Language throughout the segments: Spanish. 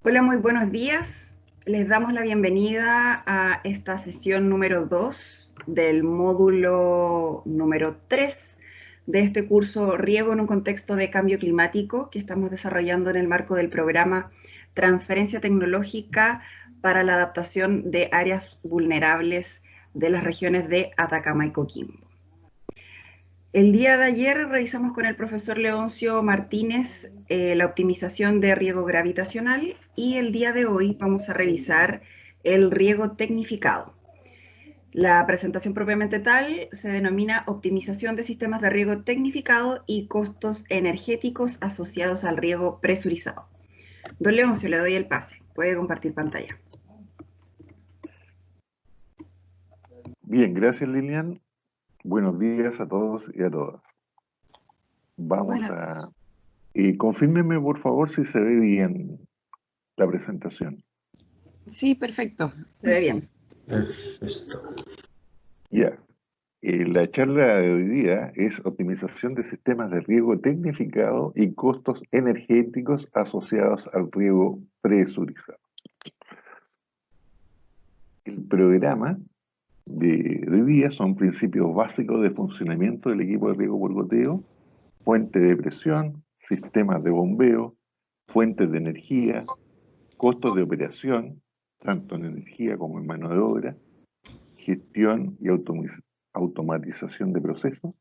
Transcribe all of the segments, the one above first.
Hola, muy buenos días. Les damos la bienvenida a esta sesión número 2 del módulo número 3 de este curso Riego en un contexto de cambio climático que estamos desarrollando en el marco del programa Transferencia Tecnológica para la adaptación de áreas vulnerables de las regiones de Atacama y Coquimbo. El día de ayer revisamos con el profesor Leoncio Martínez la optimización de riego gravitacional y el día de hoy vamos a revisar el riego tecnificado. La presentación propiamente tal se denomina optimización de sistemas de riego tecnificado y costos energéticos asociados al riego presurizado. Don Leoncio, le doy el pase. Puede compartir pantalla. Bien, gracias Lilian. Buenos días a todos y a todas. Vamos a... confírmeme por favor si se ve bien la presentación. Sí, perfecto. Se ve bien. Perfecto. Ya. La charla de hoy día es optimización de sistemas de riego tecnificado y costos energéticos asociados al riego presurizado. El programa de hoy día son principios básicos de funcionamiento del equipo de riego por goteo, fuente de presión, sistemas de bombeo, fuentes de energía, costos de operación, tanto en energía como en mano de obra, gestión y automatización de procesos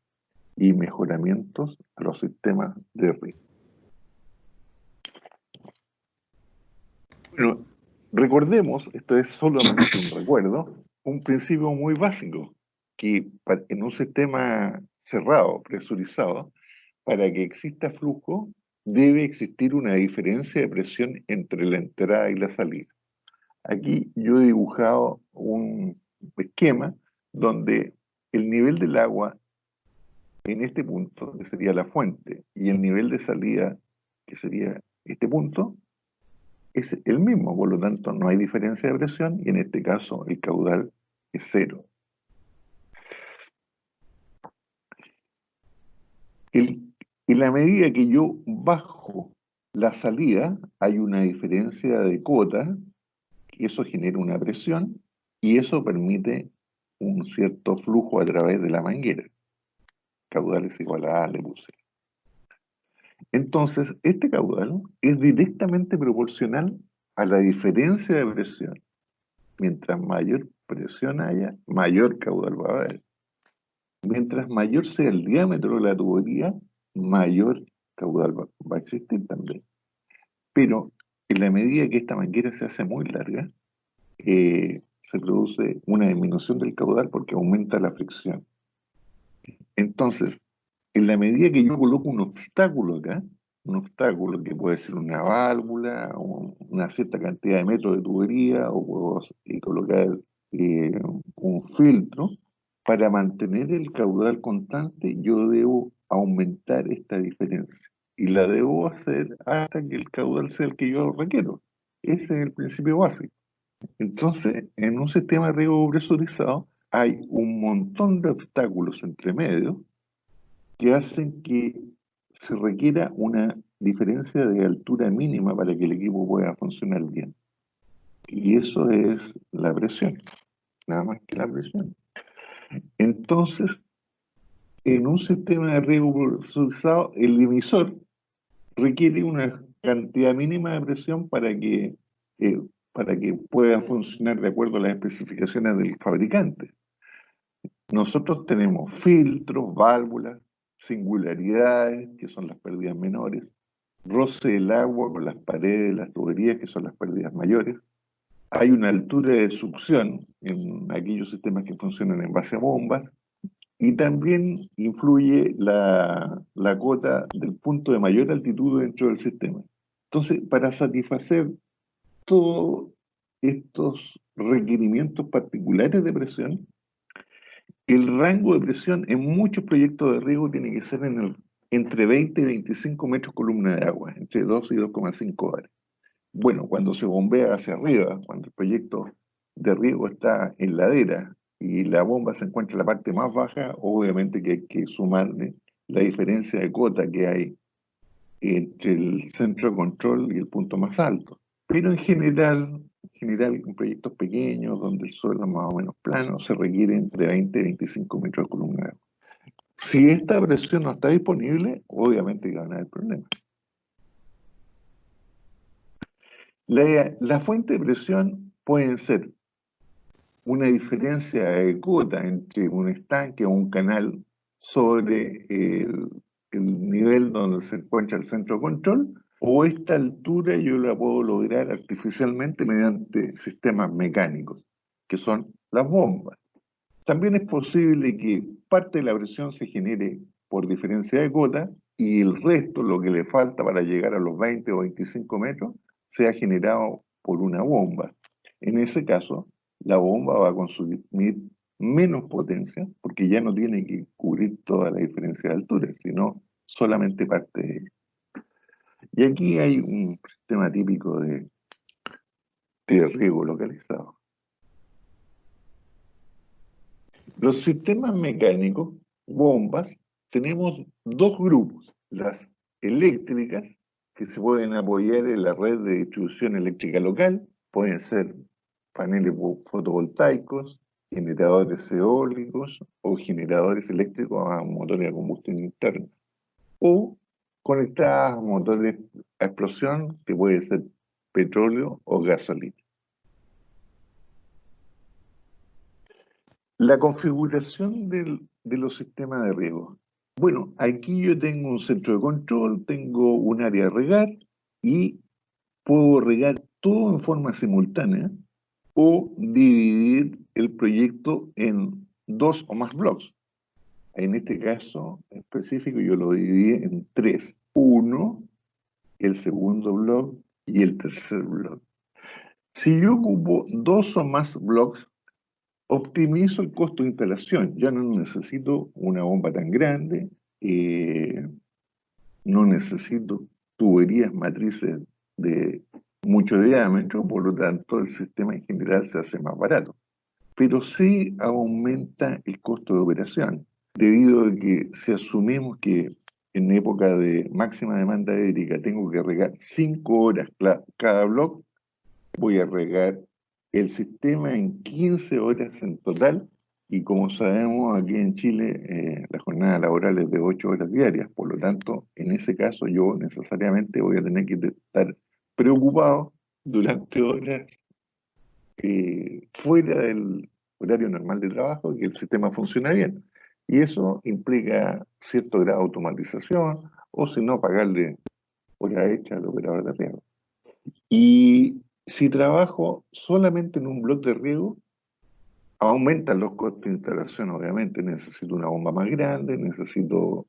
y mejoramientos a los sistemas de riego. Bueno, recordemos, esto es solamente un recuerdo, un principio muy básico, que en un sistema cerrado, presurizado, para que exista flujo, debe existir una diferencia de presión entre la entrada y la salida. Aquí yo he dibujado un esquema donde el nivel del agua en este punto, que sería la fuente, y el nivel de salida, que sería este punto, es el mismo, por lo tanto no hay diferencia de presión y en este caso el caudal es cero. En la medida que yo bajo la salida, hay una diferencia de cota, y eso genera una presión, y eso permite un cierto flujo a través de la manguera. Caudal es igual a A, le puse. Entonces, este caudal es directamente proporcional a la diferencia de presión. Mientras mayor presión haya, mayor caudal va a haber. Mientras mayor sea el diámetro de la tubería, mayor caudal va a existir también. Pero en la medida que esta manguera se hace muy larga, se produce una disminución del caudal porque aumenta la fricción. Entonces, en la medida que yo coloco un obstáculo acá, un obstáculo que puede ser una válvula, una cierta cantidad de metros de tubería, o puedo colocar un filtro, para mantener el caudal constante, yo debo aumentar esta diferencia. Y la debo hacer hasta que el caudal sea el que yo requiero. Ese es el principio básico. Entonces, en un sistema de riego presurizado, hay un montón de obstáculos entre medio que hacen que se requiera una diferencia de altura mínima para que el equipo pueda funcionar bien. Y eso es la presión, nada más que la presión. Entonces, en un sistema de riego presurizado, el emisor requiere una cantidad mínima de presión para que pueda funcionar de acuerdo a las especificaciones del fabricante. Nosotros tenemos filtros, válvulas, singularidades, que son las pérdidas menores, roce del agua con las paredes de las tuberías, que son las pérdidas mayores. Hay una altura de succión en aquellos sistemas que funcionan en base a bombas, y también influye la cota del punto de mayor altitud dentro del sistema. Entonces, para satisfacer todos estos requerimientos particulares de presión, el rango de presión en muchos proyectos de riego tiene que ser entre 20 y 25 metros columna de agua, entre 2 y 2,5 bares. Bueno, cuando se bombea hacia arriba, cuando el proyecto de riego está en ladera y la bomba se encuentra en la parte más baja, obviamente que hay que sumarle la diferencia de cota que hay entre el centro de control y el punto más alto. Pero en general, en proyectos pequeños, donde el suelo es más o menos plano, se requiere entre 20 y 25 metros de columna de agua. Si esta presión no está disponible, obviamente que van a haber problemas. La fuente de presión pueden ser una diferencia de cota entre un estanque o un canal sobre el nivel donde se encuentra el centro de control, o esta altura yo la puedo lograr artificialmente mediante sistemas mecánicos, que son las bombas. También es posible que parte de la presión se genere por diferencia de cota y el resto, lo que le falta para llegar a los 20 o 25 metros, sea generado por una bomba. En ese caso, la bomba va a consumir menos potencia porque ya no tiene que cubrir toda la diferencia de altura, sino solamente parte de ella. Y aquí hay un sistema típico de riego localizado. Los sistemas mecánicos, bombas, tenemos dos grupos, las eléctricas, que se pueden apoyar en la red de distribución eléctrica local, pueden ser paneles fotovoltaicos, generadores eólicos o generadores eléctricos a motores de combustión interna, o conectadas a motores a explosión, que puede ser petróleo o gasolina. La configuración de los sistemas de riego. Bueno, aquí yo tengo un centro de control, tengo un área de regar y puedo regar todo en forma simultánea o dividir el proyecto en dos o más bloques. En este caso específico yo lo dividí en tres. Uno, el segundo bloque y el tercer bloque. Si yo ocupo dos o más bloques, optimizo el costo de instalación. Ya no necesito una bomba tan grande, no necesito tuberías matrices de mucho diámetro, por lo tanto el sistema en general se hace más barato. Pero sí aumenta el costo de operación, debido a que si asumimos que en época de máxima demanda hídrica tengo que regar 5 horas cada bloque, voy a regar el sistema en 15 horas en total, y como sabemos aquí en Chile la jornada laboral es de 8 horas diarias, por lo tanto en ese caso yo necesariamente voy a tener que estar preocupado durante horas fuera del horario normal de trabajo, que el sistema funcione bien. Y eso implica cierto grado de automatización, o si no, pagarle hora extra al operador de riego. Y si trabajo solamente en un bloque de riego, aumentan los costos de instalación, obviamente. Necesito una bomba más grande, necesito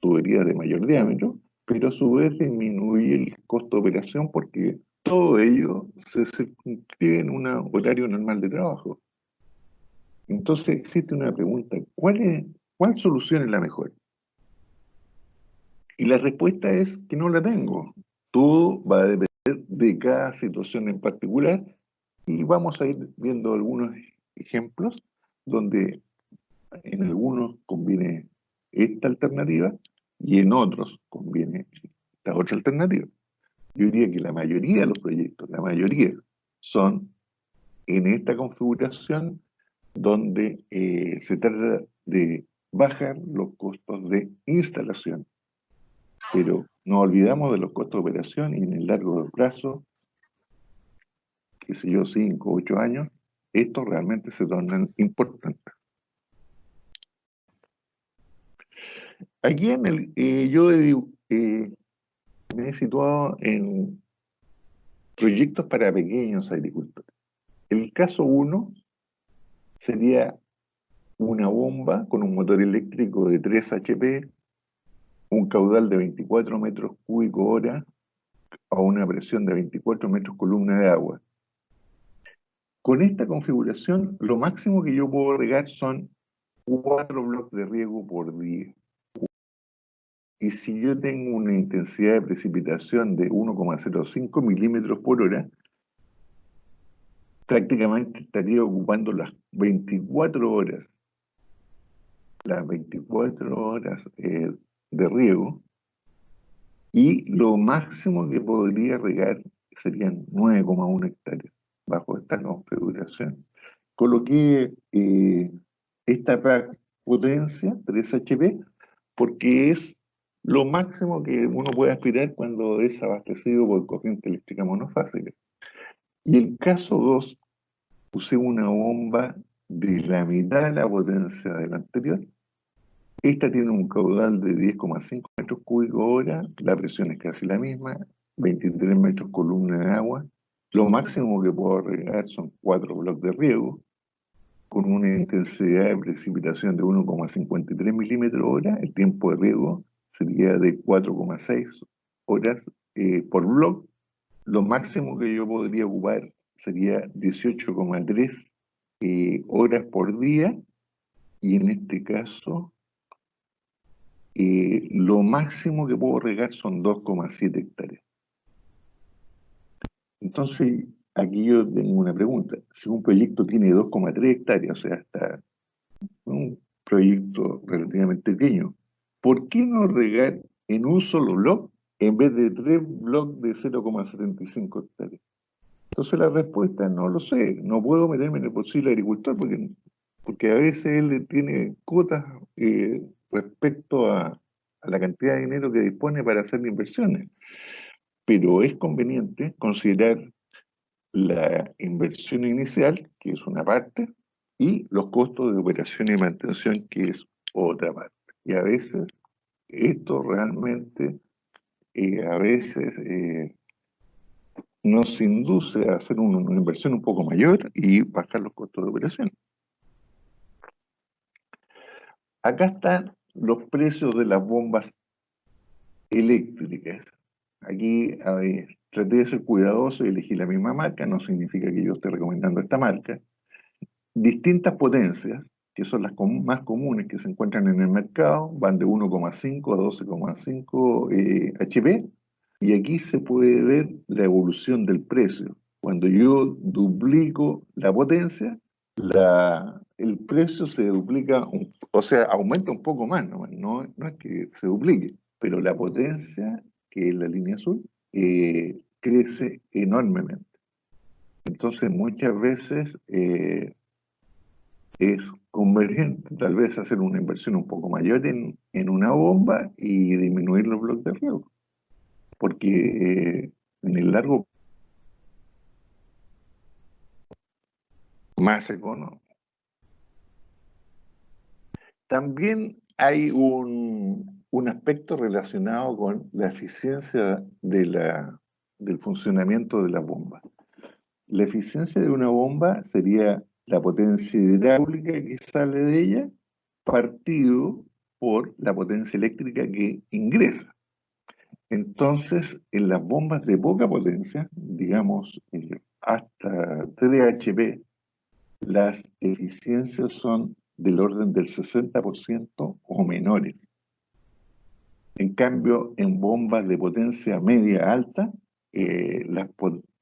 tuberías de mayor diámetro, pero a su vez disminuye el costo de operación porque todo ello se circunscribe en un horario normal de trabajo. Entonces existe una pregunta: ¿cuál solución es la mejor? Y la respuesta es que no la tengo. Todo va a depender de cada situación en particular, y vamos a ir viendo algunos ejemplos donde en algunos conviene esta alternativa y en otros conviene esta otra alternativa. Yo diría que la mayoría de los proyectos, la mayoría, son en esta configuración donde se trata de bajar los costos de instalación. Pero no olvidamos de los costos de operación, y en el largo plazo, qué sé yo, 5 o 8 años, estos realmente se tornan importantes. Aquí yo me he situado en proyectos para pequeños agricultores. El caso 1 sería una bomba con un motor eléctrico de 3 HP, un caudal de 24 metros cúbicos hora a una presión de 24 metros columna de agua. Con esta configuración, lo máximo que yo puedo regar son 4 bloques de riego por día. Y si yo tengo una intensidad de precipitación de 1,05 milímetros por hora, prácticamente estaría ocupando las 24 horas de riego, y lo máximo que podría regar serían 9,1 hectáreas bajo esta configuración. Coloqué esta potencia 3 HP porque es lo máximo que uno puede aspirar cuando es abastecido por corriente eléctrica monofásica. Y el caso 2, usé una bomba de la mitad de la potencia de la anterior. Esta tiene un caudal de 10,5 metros cúbicos hora, la presión es casi la misma, 23 metros columna de agua. Lo máximo que puedo regar son 4 bloques de riego, con una intensidad de precipitación de 1,53 milímetros hora. El tiempo de riego sería de 4,6 horas por bloque. Lo máximo que yo podría ocupar sería 18,3 horas por día, y en este caso lo máximo que puedo regar son 2,7 hectáreas. Entonces, aquí yo tengo una pregunta. Si un proyecto tiene 2,3 hectáreas, o sea, hasta un proyecto relativamente pequeño, ¿por qué no regar en un solo bloque en vez de 3 bloques de 0,75 hectáreas? Entonces la respuesta es no lo sé, no puedo meterme en el bolsillo del agricultor porque a veces él tiene cuotas respecto a la cantidad de dinero que dispone para hacer inversiones. Pero es conveniente considerar la inversión inicial, que es una parte, y los costos de operación y mantención, que es otra parte. Y a veces esto realmente, a veces nos induce a hacer una inversión un poco mayor y bajar los costos de operación. Acá están los precios de las bombas eléctricas. Aquí, a ver, traté de ser cuidadoso y elegí la misma marca, no significa que yo esté recomendando esta marca. Distintas potencias, que son las más comunes que se encuentran en el mercado, van de 1,5 a 12,5 HP, y aquí se puede ver la evolución del precio. Cuando yo duplico la potencia, el precio se duplica, o sea, aumenta un poco más, no es que se duplique, pero la potencia, que es la línea azul, crece enormemente. Entonces, muchas veces es convergente tal vez hacer una inversión un poco mayor en una bomba y disminuir los bloques de riego, porque en el largo más económico. También hay un aspecto relacionado con la eficiencia del funcionamiento de la bomba. La eficiencia de una bomba sería la potencia hidráulica que sale de ella partido por la potencia eléctrica que ingresa. Entonces, en las bombas de poca potencia, digamos hasta 3 HP, las eficiencias son del orden del 60% o menores. En cambio, en bombas de potencia media alta,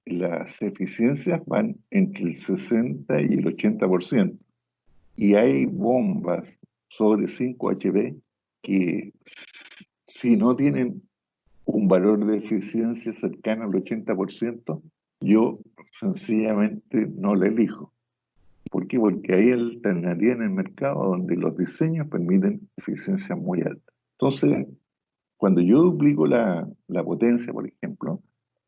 las eficiencias van entre el 60 y el 80%. Y hay bombas sobre 5 HP que, si no tienen un valor de eficiencia cercano al 80%, yo sencillamente no la elijo. ¿Por qué? Porque hay alternativas en el mercado donde los diseños permiten eficiencia muy alta. Entonces, cuando yo duplico la potencia, por ejemplo,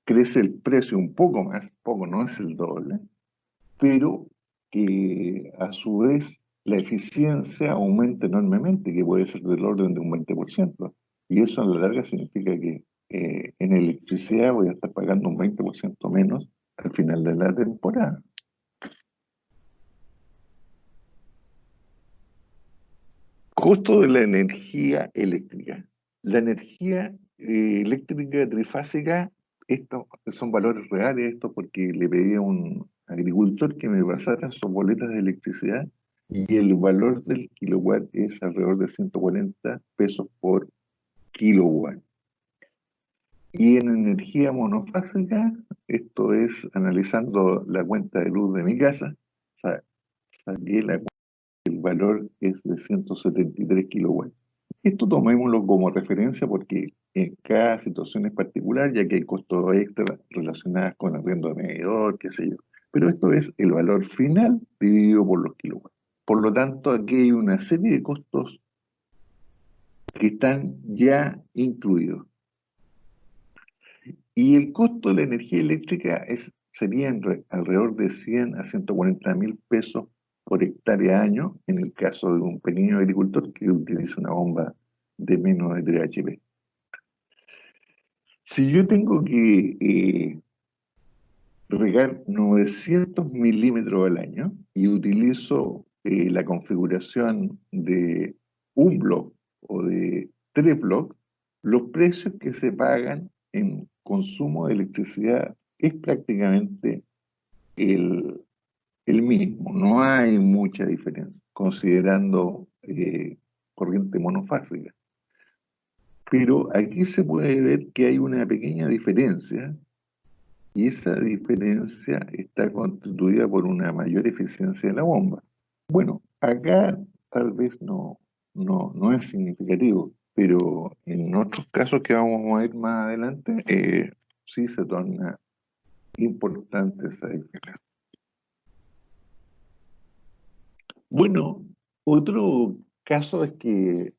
crece el precio un poco más, poco, no es el doble, pero que a su vez la eficiencia aumenta enormemente, que puede ser del orden de un 20%. Y eso a la larga significa que en electricidad voy a estar pagando un 20% menos al final de la temporada. Costo de la energía eléctrica. La energía eléctrica trifásica, estos son valores reales, esto porque le pedí a un agricultor que me pasara sus boletas de electricidad, y el valor del kilowatt es alrededor de 140 pesos por kilowatt. Y en energía monofásica, esto es analizando la cuenta de luz de mi casa, saqué el valor es de 173 kilowatts. Esto tomémoslo como referencia porque en cada situación es particular, ya que hay costos extra relacionados con arriendo de medidor, qué sé yo. Pero esto es el valor final dividido por los kilowatts. Por lo tanto, aquí hay una serie de costos que están ya incluidos. Y el costo de la energía eléctrica sería alrededor de 100 a 140 mil pesos por hectárea año, en el caso de un pequeño agricultor que utiliza una bomba de menos de 3 HP. Si yo tengo que regar 900 milímetros al año y utilizo la configuración de un bloque o de 3 bloques, los precios que se pagan en consumo de electricidad es prácticamente el, el mismo. No hay mucha diferencia, considerando corriente monofásica. Pero aquí se puede ver que hay una pequeña diferencia y esa diferencia está constituida por una mayor eficiencia de la bomba. Bueno, acá tal vez no es significativo, pero en otros casos que vamos a ver más adelante, sí se torna importante esa diferencia. Bueno, otro caso es que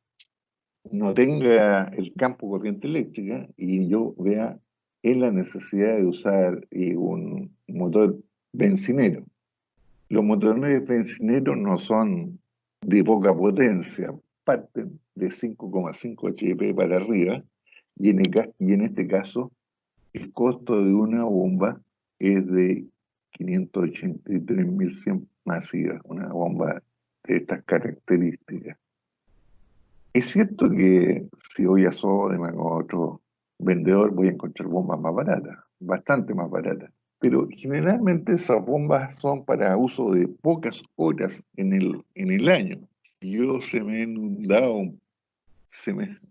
no tenga el campo corriente eléctrica y yo vea en la necesidad de usar un motor bencinero. Los motores bencineros no son de poca potencia, parten de 5,5 HP para arriba y en este caso el costo de una bomba es de 583.100 masivas, una bomba de estas características. Es cierto que si voy a Sodema o a otro vendedor voy a encontrar bombas más baratas, bastante más baratas, pero generalmente esas bombas son para uso de pocas horas en el año. Si yo se me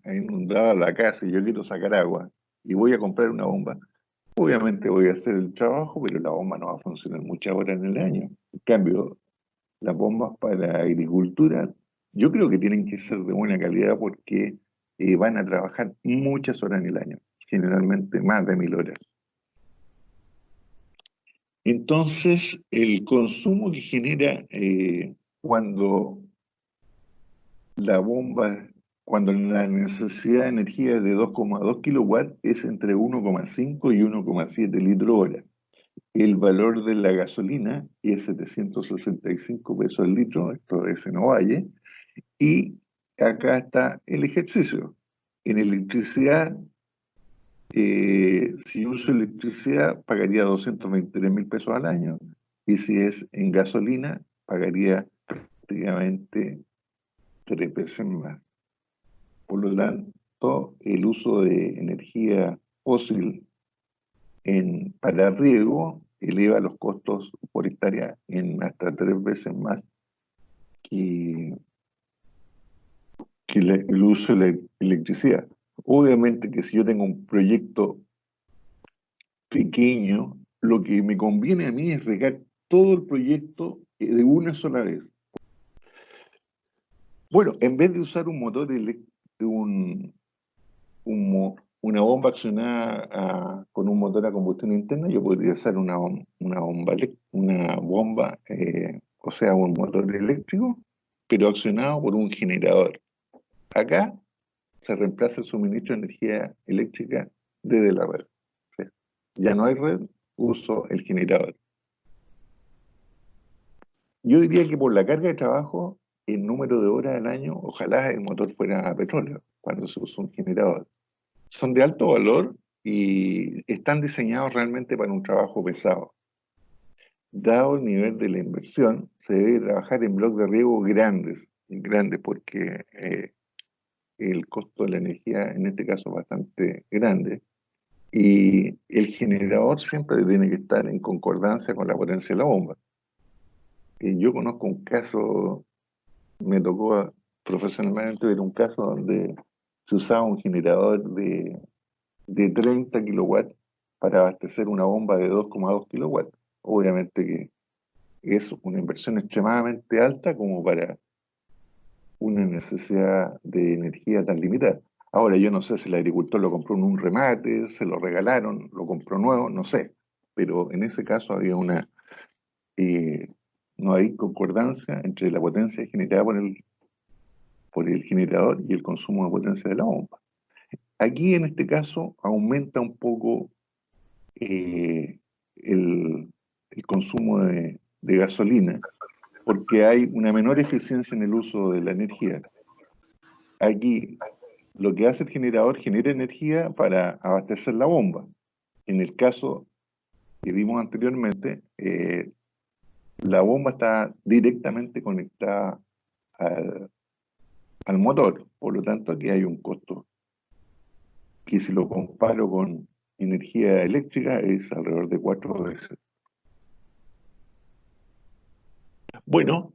ha inundado la casa y yo quiero sacar agua y voy a comprar una bomba, obviamente voy a hacer el trabajo, pero la bomba no va a funcionar muchas horas en el año. En cambio, las bombas para agricultura, yo creo que tienen que ser de buena calidad porque van a trabajar muchas horas en el año, generalmente más de 1000 horas. Entonces, el consumo que genera cuando la bomba, cuando la necesidad de energía es de 2,2 kilowatts es entre 1,5 y 1,7 litros hora. El valor de la gasolina es 765 pesos al litro, esto es en Ovalle. Y acá está el ejercicio. En electricidad, si uso electricidad, pagaría 223 mil pesos al año. Y si es en gasolina, pagaría prácticamente 3 veces más. Por lo tanto, el uso de energía fósil para riego eleva los costos por hectárea en hasta 3 veces más que el uso de la electricidad. Obviamente que si yo tengo un proyecto pequeño, lo que me conviene a mí es regar todo el proyecto de una sola vez. Bueno, en vez de usar un motor una bomba accionada con un motor a combustión interna, yo podría usar una bomba, o sea, un motor eléctrico, pero accionado por un generador. Acá se reemplaza el suministro de energía eléctrica desde la red. O sea, ya no hay red, uso el generador. Yo diría que por la carga de trabajo, el número de horas al año, ojalá el motor fuera a petróleo cuando se usa un generador. Son de alto valor y están diseñados realmente para un trabajo pesado. Dado el nivel de la inversión, se debe trabajar en bloques de riego grandes porque el costo de la energía en este caso es bastante grande. Y el generador siempre tiene que estar en concordancia con la potencia de la bomba. Yo conozco un caso, me tocó profesionalmente ver un caso donde se usaba un generador de 30 kilowatts para abastecer una bomba de 2,2 kilowatts. Obviamente que es una inversión extremadamente alta como para una necesidad de energía tan limitada. Ahora, yo no sé si el agricultor lo compró en un remate, se lo regalaron, lo compró nuevo, no sé. Pero en ese caso había eh, no hay concordancia entre la potencia generada por el generador y el consumo de potencia de la bomba. Aquí, en este caso, aumenta un poco eh, el, el consumo de gasolina, porque hay una menor eficiencia en el uso de la energía. Aquí, lo que hace el generador genera energía para abastecer la bomba. En el caso que vimos anteriormente, la bomba está directamente conectada al, al motor, por lo tanto aquí hay un costo que, si lo comparo con energía eléctrica, es alrededor de 4 veces. Bueno,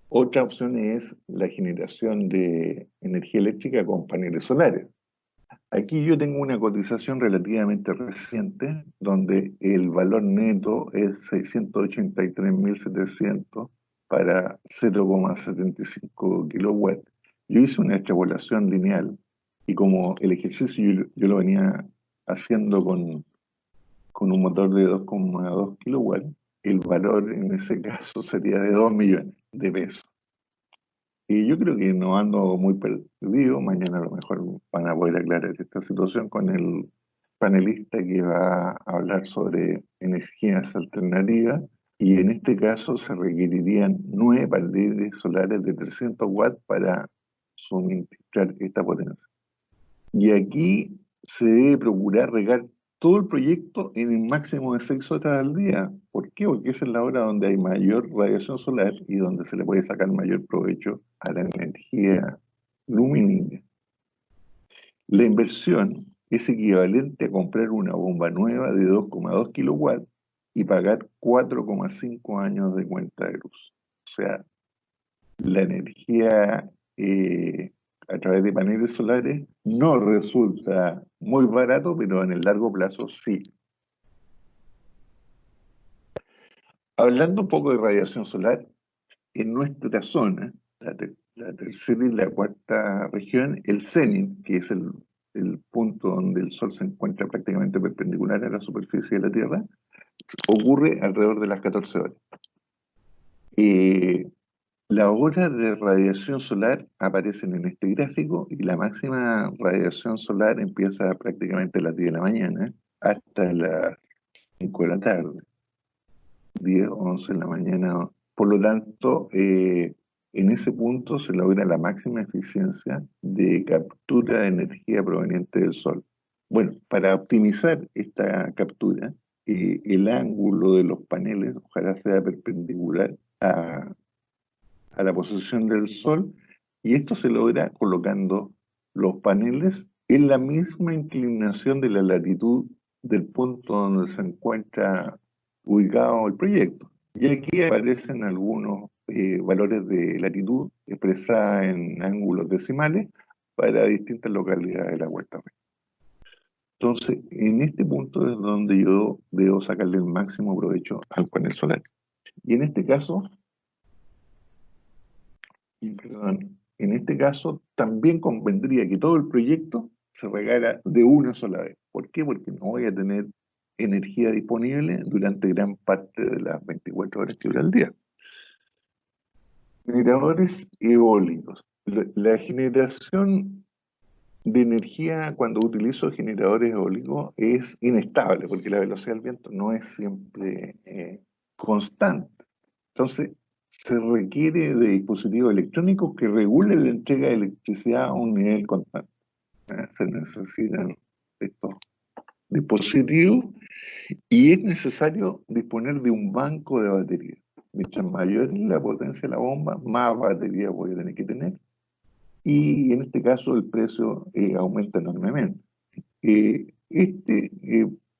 otra opción es la generación de energía eléctrica con paneles solares. Aquí yo tengo una cotización relativamente reciente, donde el valor neto es 683.700 para 0,75 kilowatts. Yo hice una extrapolación lineal y, como el ejercicio yo lo venía haciendo con un motor de 2,2 kilowatts, el valor en ese caso sería de 2 millones de pesos. Y yo creo que no ando muy perdido. Mañana a lo mejor van a poder aclarar esta situación con el panelista que va a hablar sobre energías alternativas. Y en este caso se requerirían 9 paneles solares de 300 watts para suministrar esta potencia. Y aquí se debe procurar regar todo el proyecto en el máximo de 6 horas al día. ¿Por qué? Porque esa es la hora donde hay mayor radiación solar y donde se le puede sacar mayor provecho a la energía lumínica. La inversión es equivalente a comprar una bomba nueva de 2,2 kilowatts y pagar 4,5 años de cuenta de luz. O sea, la energía a través de paneles solares no resulta muy barato, pero en el largo plazo sí. Hablando un poco de radiación solar, en nuestra zona, la tercera y la cuarta región, el cenit, que es el punto donde el Sol se encuentra prácticamente perpendicular a la superficie de la Tierra, ocurre alrededor de las 14 horas. Las horas de radiación solar aparecen en este gráfico y la máxima radiación solar empieza prácticamente a las 10 de la mañana hasta las 5 de la tarde, 10, 11 de la mañana. Por lo tanto, en ese punto se logra la máxima eficiencia de captura de energía proveniente del Sol. Bueno, para optimizar esta captura, el ángulo de los paneles ojalá sea perpendicular a la posición del Sol, y esto se logra colocando los paneles en la misma inclinación de la latitud del punto donde se encuentra ubicado el proyecto. Y aquí aparecen algunos valores de latitud expresados en ángulos decimales para distintas localidades de la Vuelta Regia. Entonces, en este punto es donde yo debo sacarle el máximo provecho al panel solar. Y en este caso, perdón, en este caso también convendría que todo el proyecto se regara de una sola vez. ¿Por qué? Porque no voy a tener energía disponible durante gran parte de las 24 horas que dura el día. Generadores eólicos. La generación de energía cuando utilizo generadores eólicos es inestable, porque la velocidad del viento no es siempre constante. Entonces, se requiere de dispositivos electrónicos que regulen la entrega de electricidad a un nivel constante. Se necesitan estos dispositivos y es necesario disponer de un banco de baterías. Mientras mayor es la potencia de la bomba, más baterías voy a tener que tener. Y en este caso el precio aumenta enormemente.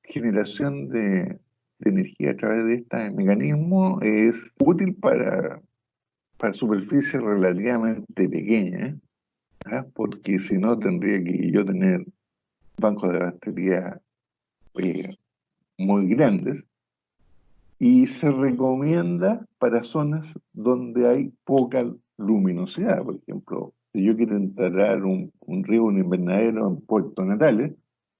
Generación de energía a través de este mecanismo es útil para superficies relativamente pequeñas, ¿ah? Porque si no tendría que yo tener bancos de batería muy grandes, y se recomienda para zonas donde hay poca luminosidad. Por ejemplo, si yo quiero instalar un riego, un invernadero en Puerto Natales,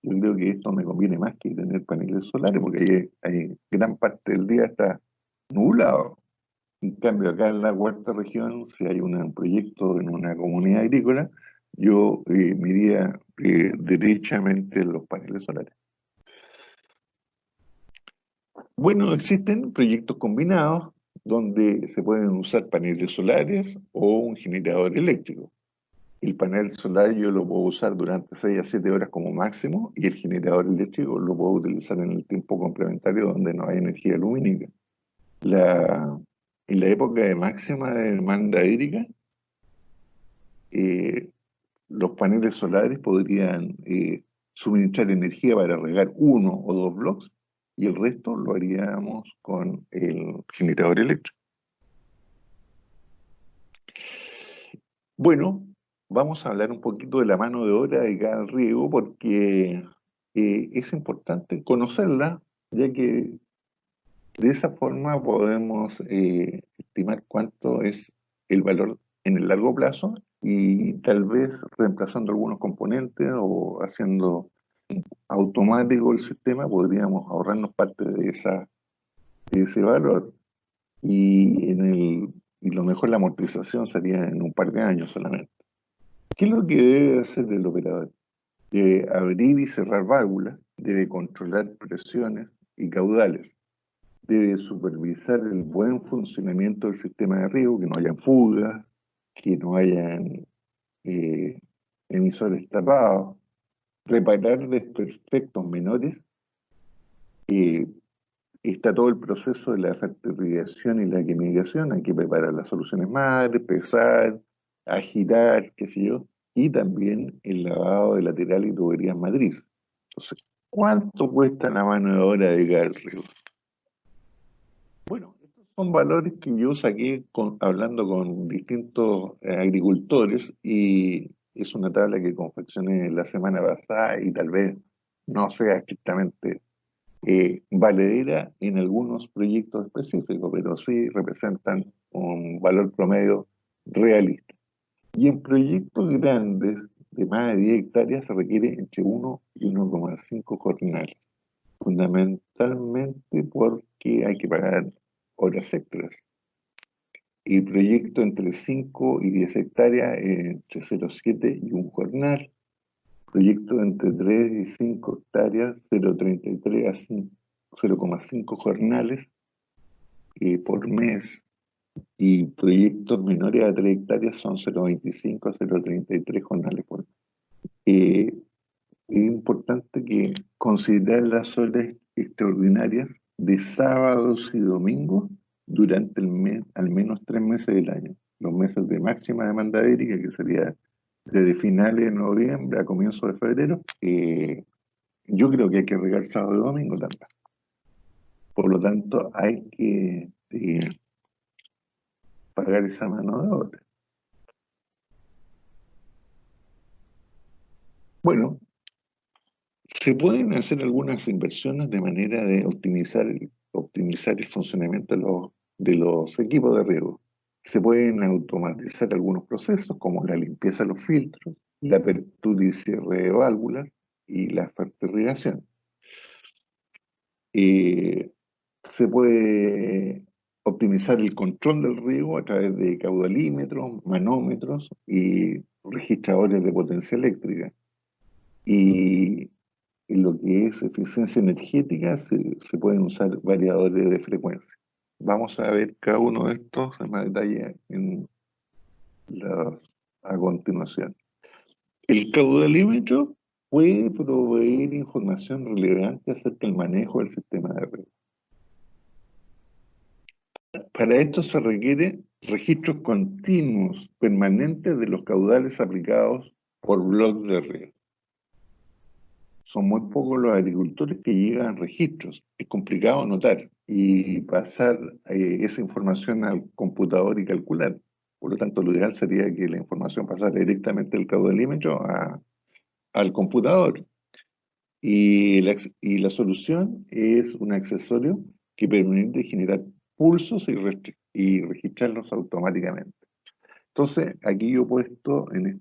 yo creo que esto me conviene más que tener paneles solares, porque hay gran parte del día está nublado. En cambio, acá en la cuarta región, si hay un proyecto en una comunidad agrícola, yo me iría derechamente en los paneles solares. Bueno, existen proyectos combinados donde se pueden usar paneles solares o un generador eléctrico. El panel solar yo lo puedo usar durante 6 a 7 horas como máximo y el generador eléctrico lo puedo utilizar en el tiempo complementario donde no hay energía lumínica. En la época de máxima demanda hídrica, los paneles solares podrían suministrar energía para regar 1 o 2 bloques y el resto lo haríamos con el generador eléctrico. Bueno, vamos a hablar un poquito de la mano de obra de cada riego porque es importante conocerla, ya que de esa forma podemos estimar cuánto es el valor en el largo plazo y tal vez reemplazando algunos componentes o haciendo automático el sistema podríamos ahorrarnos parte de ese valor y lo mejor la amortización sería en un par de años solamente. ¿Qué es lo que debe hacer el operador? Debe abrir y cerrar válvulas, debe controlar presiones y caudales, debe supervisar el buen funcionamiento del sistema de riego, que no hayan fugas, que no hayan emisores tapados, reparar desperfectos menores. Está todo el proceso de la fertilización y la quimización, hay que preparar las soluciones madres, pesar, agitar, qué sé yo, y también el lavado de lateral y tuberías matriz. Entonces, ¿cuánto cuesta la mano de obra de cada riego? Bueno, estos son valores que yo saqué hablando con distintos agricultores y es una tabla que confeccioné la semana pasada y tal vez no sea estrictamente valedera en algunos proyectos específicos, pero sí representan un valor promedio realista. Y en proyectos grandes de más de 10 hectáreas se requiere entre 1 y 1,5 jornales, fundamentalmente porque hay que pagar horas extras. Y proyectos entre 5 y 10 hectáreas entre 0,7 y 1 jornal. Proyectos entre 3 y 5 hectáreas, 0,33 a 0,5 jornales por mes. Y proyectos menores a 3 hectáreas son 0,25 a 0,33 jornales por mes. Es importante que considerar las horas extraordinarias de sábados y domingos durante el mes, al menos 3 meses del año. Los meses de máxima demanda hídrica, que sería desde finales de noviembre a comienzos de febrero, yo creo que hay que regar sábado y domingo también. Por lo tanto, hay que pagar esa mano de obra. Bueno, se pueden hacer algunas inversiones de manera de optimizar el funcionamiento de los equipos de riego. Se pueden automatizar algunos procesos como la limpieza de los filtros, la apertura y cierre de válvulas y la fertilización. Se puede optimizar el control del riego a través de caudalímetros, manómetros y registradores de potencia eléctrica. Y en lo que es eficiencia energética se pueden usar variadores de frecuencia. Vamos a ver cada uno de estos en más detalle a continuación. El caudalímetro puede proveer información relevante acerca del manejo del sistema de riego. Para esto se requieren registros continuos, permanentes de los caudales aplicados por bloques de riego. Son muy pocos los agricultores que llegan a registros. Es complicado anotar y pasar esa información al computador y calcular. Por lo tanto, lo ideal sería que la información pasara directamente del caudalímetro al computador. Y la solución es un accesorio que permite generar pulsos y registrarlos automáticamente. Entonces, aquí yo he puesto en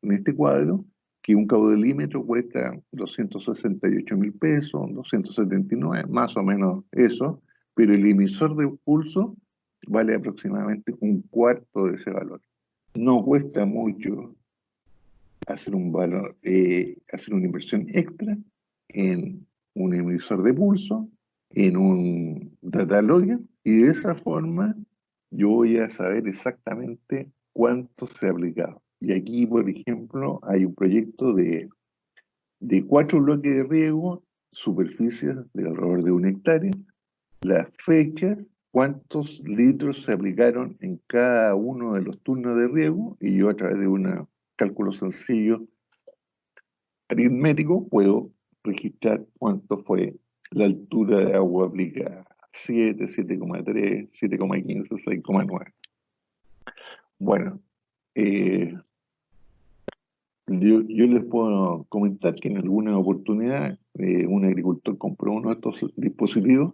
este cuadro que un caudalímetro cuesta 268.000 pesos, 279, más o menos eso, pero el emisor de pulso vale aproximadamente un cuarto de ese valor. No cuesta mucho hacer hacer una inversión extra en un emisor de pulso, en un data logger, y de esa forma yo voy a saber exactamente cuánto se ha aplicado. Y aquí, por ejemplo, hay un proyecto de 4 bloques de riego, superficies de alrededor de 1 hectárea, las fechas, cuántos litros se aplicaron en cada uno de los turnos de riego, y yo a través de un cálculo sencillo aritmético puedo registrar cuánto fue la altura de agua aplicada: 7, 7,3, 7,15, 6,9. Bueno, eh, yo les puedo comentar que en alguna oportunidad un agricultor compró uno de estos dispositivos,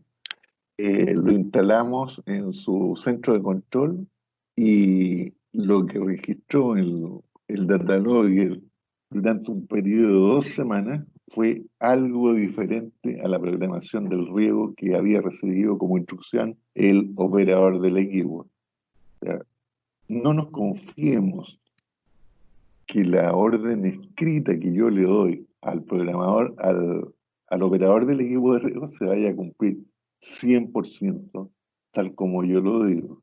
lo instalamos en su centro de control, y lo que registró el datalogger durante un periodo de 2 semanas fue algo diferente a la programación del riego que había recibido como instrucción el operador del equipo. O sea, no nos confiemos que la orden escrita que yo le doy al programador, al operador del equipo de riego, se vaya a cumplir 100% tal como yo lo digo.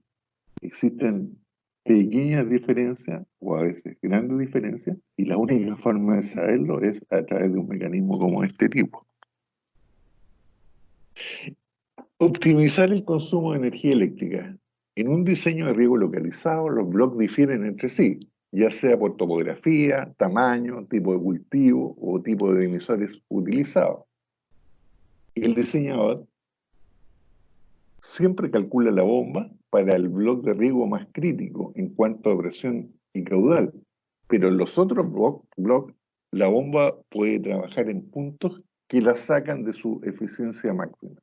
Existen pequeñas diferencias o a veces grandes diferencias, y la única forma de saberlo es a través de un mecanismo como este tipo. Optimizar el consumo de energía eléctrica. En un diseño de riego localizado, los bloques difieren entre sí, ya sea por topografía, tamaño, tipo de cultivo o tipo de emisores utilizados. El diseñador siempre calcula la bomba para el bloque de riego más crítico en cuanto a presión y caudal, pero en los otros bloques la bomba puede trabajar en puntos que la sacan de su eficiencia máxima.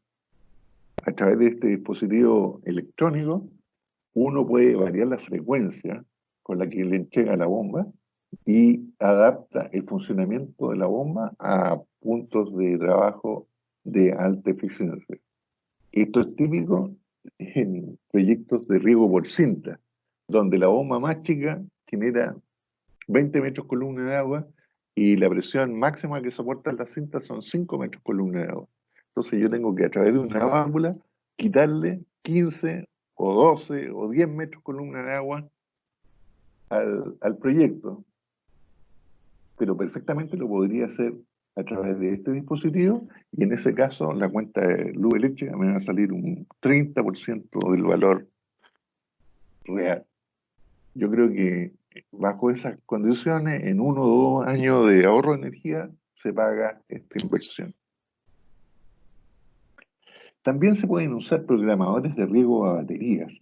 A través de este dispositivo electrónico, uno puede variar la frecuencia con la que le entrega la bomba y adapta el funcionamiento de la bomba a puntos de trabajo de alta eficiencia. Esto es típico en proyectos de riego por cinta, donde la bomba más chica genera 20 metros columna de agua y la presión máxima que soporta la cinta son 5 metros columna de agua. Entonces yo tengo que, a través de una válvula, quitarle 15 o 12 o 10 metros columna de agua al proyecto, pero perfectamente lo podría hacer a través de este dispositivo, y en ese caso la cuenta de luz eléctrica me va a salir un 30% del valor real. Yo creo que bajo esas condiciones, en 1 o 2 años de ahorro de energía, se paga esta inversión. También se pueden usar programadores de riego a baterías.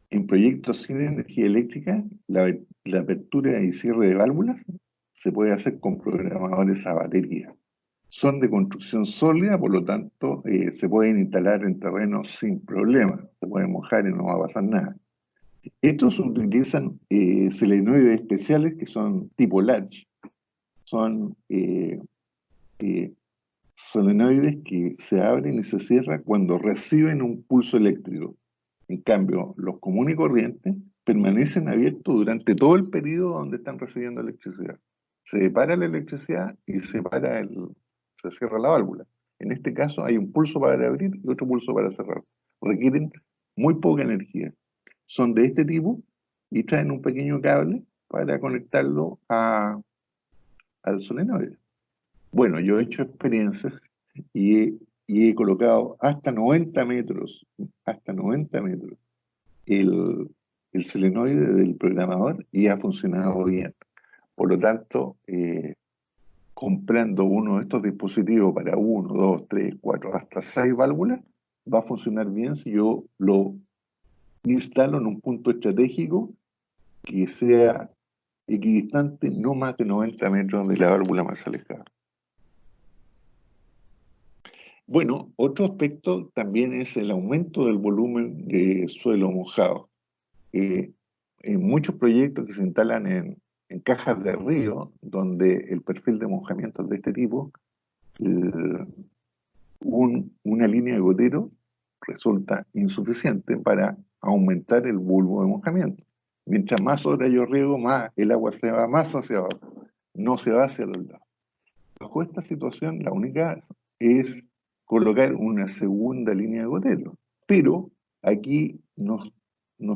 En proyectos sin energía eléctrica, la apertura y cierre de válvulas se puede hacer con programadores a batería. Son de construcción sólida, por lo tanto, se pueden instalar en terrenos sin problema. Se pueden mojar y no va a pasar nada. Estos utilizan solenoides especiales que son tipo latch. Son solenoides que se abren y se cierran cuando reciben un pulso eléctrico. En cambio, los comunes y corrientes permanecen abiertos durante todo el periodo donde están recibiendo electricidad. Se separa la electricidad y se cierra la válvula. En este caso hay un pulso para abrir y otro pulso para cerrar. Requieren muy poca energía. Son de este tipo y traen un pequeño cable para conectarlo al solenoide. Bueno, yo he hecho experiencias y he colocado hasta 90 metros el, el solenoide del programador, y ha funcionado bien. Por lo tanto, comprando uno de estos dispositivos para 1, 2, 3, 4, hasta 6 válvulas, va a funcionar bien si yo lo instalo en un punto estratégico que sea equidistante no más de 90 metros de la válvula más alejada. Bueno, otro aspecto también es el aumento del volumen de suelo mojado. en muchos proyectos que se instalan en cajas de río, donde el perfil de mojamiento es de este tipo, una línea de gotero resulta insuficiente para aumentar el bulbo de mojamiento. Mientras más horas yo riego, más el agua se va más hacia abajo, no se va hacia los lados. Bajo esta situación, la única es colocar una segunda línea de gotero. Pero aquí nos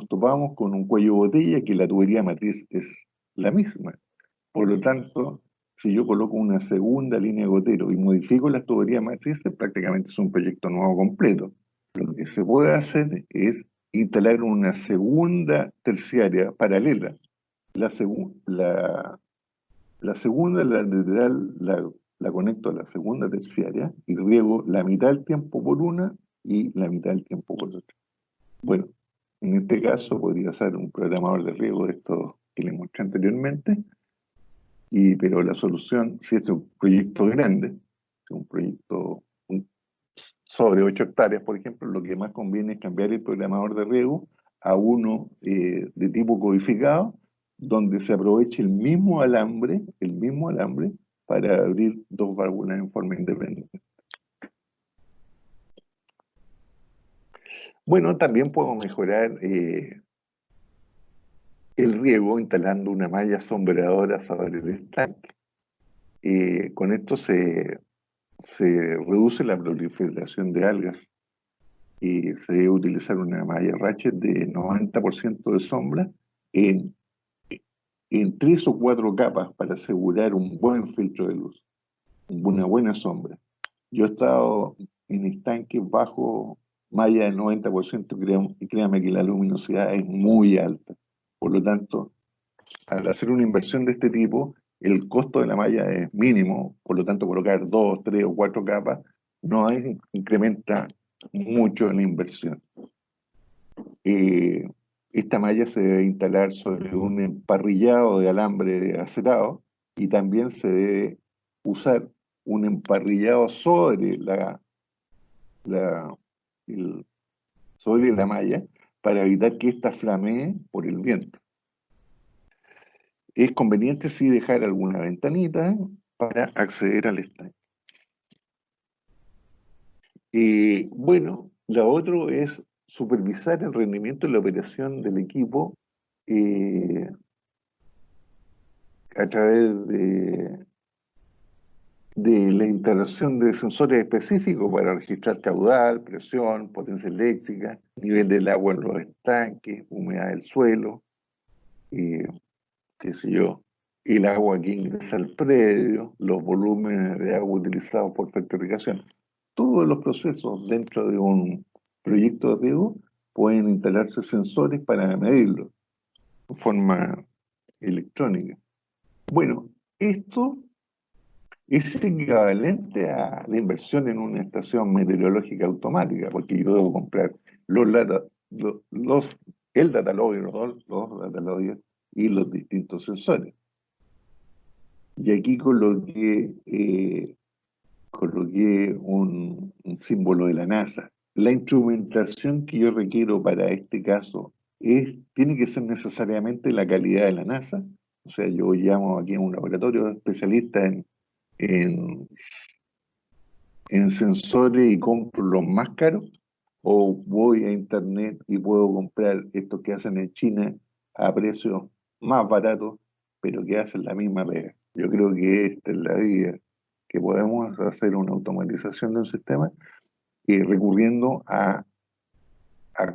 topamos con un cuello de botella que la tubería matriz es la misma. Por lo tanto, si yo coloco una segunda línea de gotero y modifico las tuberías matrices, prácticamente es un proyecto nuevo completo. Lo que se puede hacer es instalar una segunda terciaria paralela. La segunda, la lateral, la conecto a la segunda terciaria y riego la mitad del tiempo por una y la mitad del tiempo por otra. Bueno, en este caso podría ser un programador de riego de estos que les mostré anteriormente, pero la solución, si este es un proyecto grande, un proyecto sobre 8 hectáreas, por ejemplo, lo que más conviene es cambiar el programador de riego a uno de tipo codificado, donde se aproveche el mismo alambre para abrir dos válvulas en forma independiente. Bueno, también puedo mejorar el riego instalando una malla sombreadora sobre el estanque. Con esto se reduce la proliferación de algas y se debe utilizar una malla ratchet de 90% de sombra en 3 o 4 capas para asegurar un buen filtro de luz, una buena sombra. Yo he estado en estanques bajo malla del 90% y créame que la luminosidad es muy alta. Por lo tanto, al hacer una inversión de este tipo, el costo de la malla es mínimo, por lo tanto colocar 2, 3 o 4 capas no incrementa mucho la inversión. Esta malla se debe instalar sobre un emparrillado de alambre acerado y también se debe usar un emparrillado sobre sobre la malla para evitar que ésta flamee por el viento. Es conveniente sí dejar alguna ventanita para acceder al estanque. Bueno, lo otro es supervisar el rendimiento y la operación del equipo a través de la instalación de sensores específicos para registrar caudal, presión, potencia eléctrica, nivel del agua en los estanques, humedad del suelo, qué sé yo, el agua que ingresa al predio, los volúmenes de agua utilizados por fertilización. Todos los procesos dentro de un proyecto de riego pueden instalarse sensores para medirlo de forma electrónica. Bueno, esto es equivalente a la inversión en una estación meteorológica automática, porque yo debo comprar el datalogger, los datalogger y los distintos sensores. Y aquí coloqué un símbolo de la NASA. La instrumentación que yo requiero para este caso tiene que ser necesariamente la calidad de la NASA. O sea, yo llamo aquí a un laboratorio especialista en sensores y compro los más caros, o voy a internet y puedo comprar estos que hacen en China a precios más baratos, pero que hacen la misma pega. Yo creo que esta es la vía, que podemos hacer una automatización del sistema recurriendo a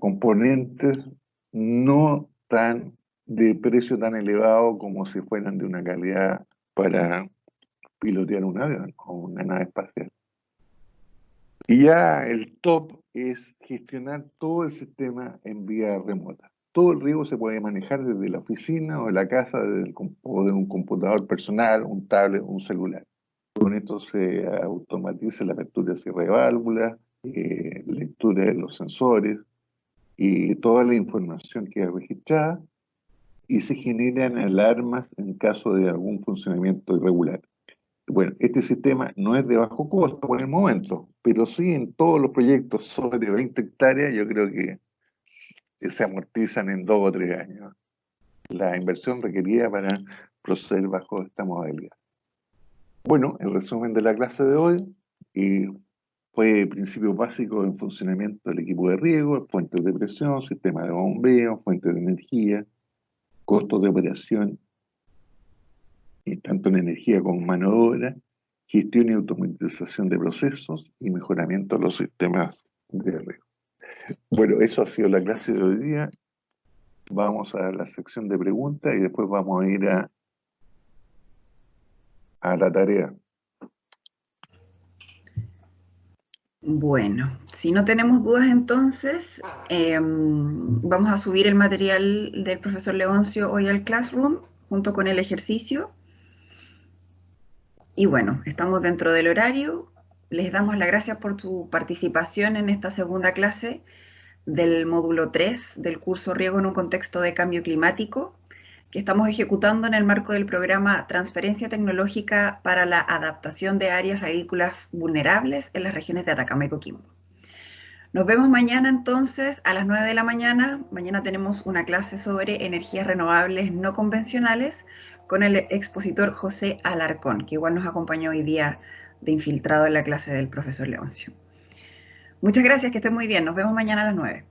componentes no tan de precio tan elevado como si fueran de una calidad para pilotear un avión o una nave espacial. Y ya el top es gestionar todo el sistema en vía remota. Todo el riego se puede manejar desde la oficina o de la casa o de un computador personal, un tablet, un celular. Con esto se automatiza la apertura y cierre de válvulas, lectura de los sensores y toda la información queda registrada y se generan alarmas en caso de algún funcionamiento irregular. Bueno, este sistema no es de bajo costo por el momento, pero sí en todos los proyectos sobre 20 hectáreas yo creo que se amortizan en 2 o 3 años. la inversión requerida para proceder bajo esta modalidad. Bueno, el resumen de la clase de hoy fue principios básicos en funcionamiento del equipo de riego, fuentes de presión, sistema de bombeo, fuentes de energía, costos de operación, y tanto en energía como en mano de obra, gestión y automatización de procesos y mejoramiento de los sistemas de riego. Bueno, eso ha sido la clase de hoy día. Vamos a la sección de preguntas y después vamos a ir a la tarea. Bueno, si no tenemos dudas entonces, vamos a subir el material del profesor Leoncio hoy al Classroom junto con el ejercicio. Y bueno, estamos dentro del horario. Les damos las gracias por su participación en esta segunda clase del módulo 3 del curso Riego en un contexto de cambio climático, que estamos ejecutando en el marco del programa Transferencia Tecnológica para la Adaptación de Áreas Agrícolas Vulnerables en las regiones de Atacama y Coquimbo. Nos vemos mañana entonces a las 9 de la mañana. Mañana tenemos una clase sobre energías renovables no convencionales con el expositor José Alarcón, que igual nos acompañó hoy día de infiltrado en la clase del profesor Leoncio. Muchas gracias, que estén muy bien. Nos vemos mañana a las 9.